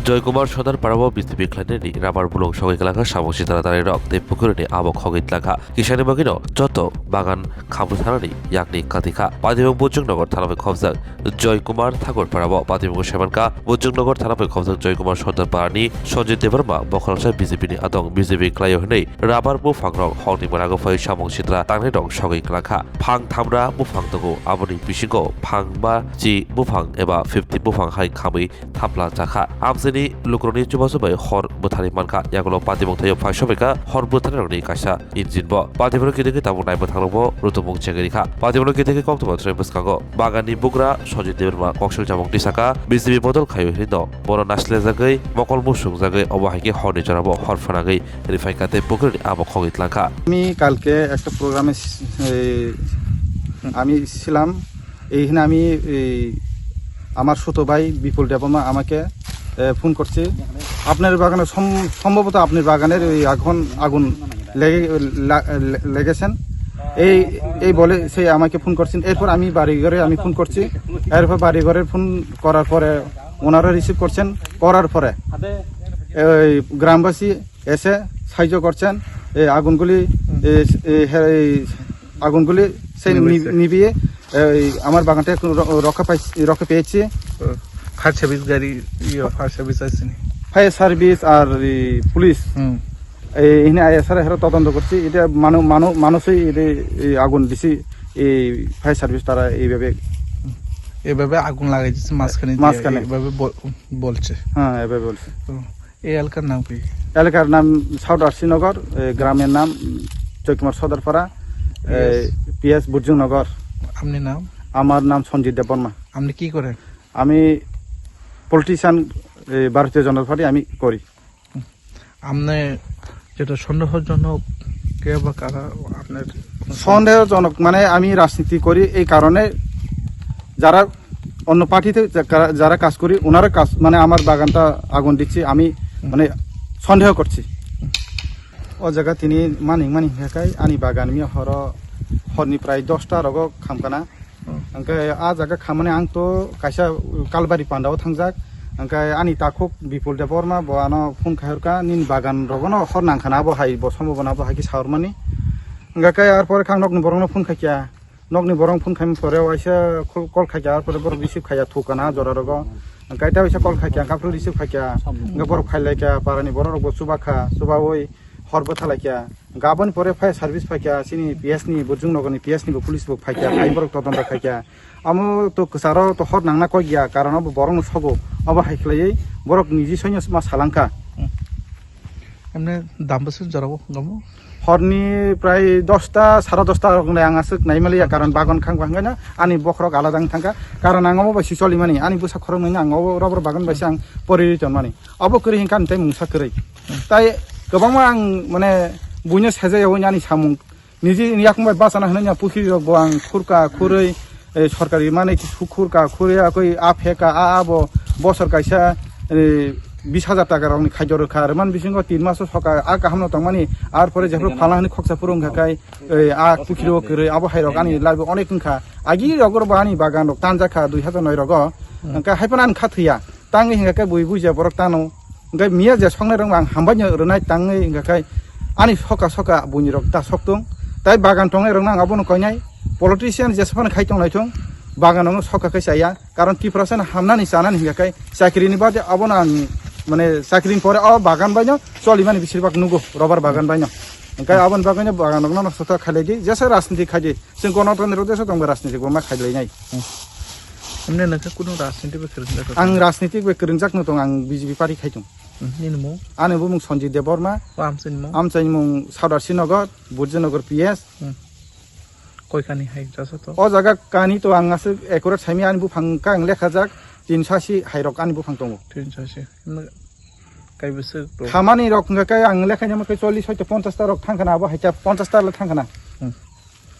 Joykumar সদার পারাব BJP ক্লাইনেনি rubber বুলং সগৈ এলাকা সামসি তাড়াতাড়ি rock তে পুকুরনি আবক হগিত লাখা কিষানি বাগিনো যত বাগান খামু থানানি ইয়াকনি কাতিখা পাদিমং বুজুংনগর থানাপে খবজাক জয়কুমার ঠাকুর পারাব পাদিমং সেমানকা বুজুংনগর থানাপে খবজাক জয়কুমার সদার পারানি সঞ্জিত দেবর্মা বখরংসা বিজেপিনি আদং বিজেপি ক্লাইও হनै রাবার বুফাং রং হংনি মানাগো ফै সামংসিত্রা তাংনি রং সগৈ লাখা ফাং থামরা বুফাং তগো আবনি বিশিগো ফাং বা জি বুফাং এবা 50 বুফাং হাই খাमै থাপলা জাখা আমজেনি লুকরনি চুবাসুবাই হর বুথানি মানকা ইয়াগুলো পাতিমং থাইও ফাইসবেকা হর বুথানি রংনি কাইসা ইনজিন ব পাতিমং কিদিকে তাবো নাইবো থাংরবো রুতুমং চেগেরিখা পাতিমং কিদিকে কক্তবা ট্রেমসকাগো বাগানি বুগরা সজিত দেবরমা কক্সল জামং টিসাকা বিজেপি বদল খাইও হিন্দ বড় নাসলে জাগৈ মকল মুসুং জাগৈ অবহাইকে হরনি জরাবো হর ফানাগৈ রিফাইকাতে পুকুরনি আবক খগিত লাখা আমি কালকে একটা প্রোগ্রামে আমি ছিলাম এইখানে আমি আমার ছোট ভাই বিপুল দেবমা আমাকে ফোন করছে আপনার বাগানে সম্ভবত আপনার বাগানের ওই আগুন লেগেছেন এই বলে সে আমাকে ফোন করছেন। এরপর আমি বাড়িঘরে আমি ফোন করছি, এরপর বাড়িঘরে ফোন করার পরে ওনারা রিসিভ করছেন, করার পরে ওই গ্রামবাসী এসে সাহায্য করছেন। এই আগুনগুলি সেই নিভিয়ে আমার বাগানটা রক্ষা পেয়েছি। ফায়ার সার্ভিস গাড়ি ফায়ার সার্ভিস আসছে, ফায়ার সার্ভিস আর পুলিশ এখানে আইসারা হেরা তদন্ত করছি। এটা মানুষই আগুন দিছি, এই ফায়ার সার্ভিস তারা এইভাবে আগুন লাগাইছে মাঝখানে এইভাবে বলছে। হ্যাঁ, এভাবে বলছে। এই এলাকার নাম কি? এলাকার নাম সাউথ আরসিনগর, গ্রামের নাম জয়কুমার সদরপাড়া, পিএস বুর্জুংনগর। আপনি নাম? আমার নাম সঞ্জিত দেববর্মা। আপনি কি করেন? আমি পলিটিশিয়ান, ভারতীয় জনতা পার্টি আমি করি। আপনি যেটা সন্দেহজনক কে বা কারা আপনার? সন্দেহজনক মানে আমি রাজনীতি করি, এই কারণে যারা অন্য পার্টিতে যারা কাজ করি ওনারা কাজ মানে আমার বাগানটা আগুন দিচ্ছি আমি মানে সন্দেহ করছি। ও জায়গা তিনি মানিং হেকাই আনি বাগান মি হরनिफ्राय 10टा रग खामखाना ओमफ्राय आ जागा खामाने आं तो कायसा कालबारि पान्डाव थांजाक ओमफ्राय आनि ताखुक बिपुल देबबर्मा बआनो फन खायरका निन बागान रगनो हर नांखाना बो हाय बो सम्भावना बो हायकी सावरमानि ओमफ्राय आर परे खां नकनि बरंनो फन खायकिया नकनि बरं फन खायम परेव आइसा कल खायकिया आर परे बर रिसिभ खाया थुकाना जरा रग ओमफ्राय ता आइसा कल खायकिया काफ्रु रिसिभ खायकिया ओमफ्राय बर खायलायकिया पारानि बर रग सुबा ओइ हरबो थालायकिया गाबोन परे फायार सार्भिस फायकिया सिनि पिएसनि बुर्जुंनगरनि पिएसनि पुलिसबो फायकिया आइबर तदन्त फायकिया आमो तो कसारो तो हर नांना कय गया कारण अब बरं सगो अब हायख्लायै बरक निजि सैन्य मा सालांका एमने दाम बसो जराबो गमो हरनि प्राय 10टा 10:30 रगने आंगासो नायमालिया कारण बागान खांबांगाना आनि बखरक आलादां थांगा कारण आंगो बासि सलि मानि आनि बुसा खरं नङा आंगो रबर बागान बासि आं परिरिटन मानि अब करि हिंकान ताय मुसा करै ताय गोबां आं माने बुइनो साजायाव आनि सामुं निजि याखंबाय बासाना होनया पुखि रगबो आं खुरका खुरै सरकारि माने खुरका खुरैया कय आफेका आबो बसर कायसा 20,000 টাকা রংনি খাইজ রখা আর মান বিসঙ্গ 3 মাস সকা আ কাহামনো তংমানি আর পরে যেফর ফালাহানি খকসা পুরং খাকাই আ পুখিরো করে আবো হাইরক আনি লাইব অনেক খা আগি রগর বানি বাগান তানজাখা 2009 রগ ওকা হাইপানান খাথিয়া তাঙ্গি হিঙ্গাকাই বই বুইজা বরক তানো ओमफ्राय मिया जे संनाय रं आं हामबायनो रनाय ताङै ओंखाय आनि सका बुनि रक ता सकदों ताय बागान टंनाय रं आं आबोनो कयनाय पलिटिशियान जेसफान खायथं नायथं बागानावनो सकाखै साया कारण 30% हामनानै जानानै हिंगाखाय साख्रिनि बादे आबोनो आं माने साख्रिनि परे बागान बायनो चलि माने बिसिरबाक नुगो रबार बागान बायनो ओंखाय आबोन बागानो बागानावनो नसता खालायदि जेसे राजनीति खायदि जों गणतन्त्र देश दं राजनीतिखौ मा खायलायनाय हमने नखा कुनो राजनीति बे करनजाक आं राजनीति बे करनजाक न दं आं बिजेपि पार्टी खायथं निनमो आनबो मुं सञ्जित देबबर्मा आमचाइनि मुं साउथ आरसिनगर बुर्जुंनगर पिएस कयखानि हाइ जासो तो ओ जागा कानि तो आंगासो एकुरेट साइमी आनिबो फांका आं लेखाजाक 3सासि हाइरक आनिबो फांतङ 3सासि काइबोसो खामानि रक आं लेखानि मके 40 50 टा रक थांखाना आबो हाइचा 50 टा ल थांखाना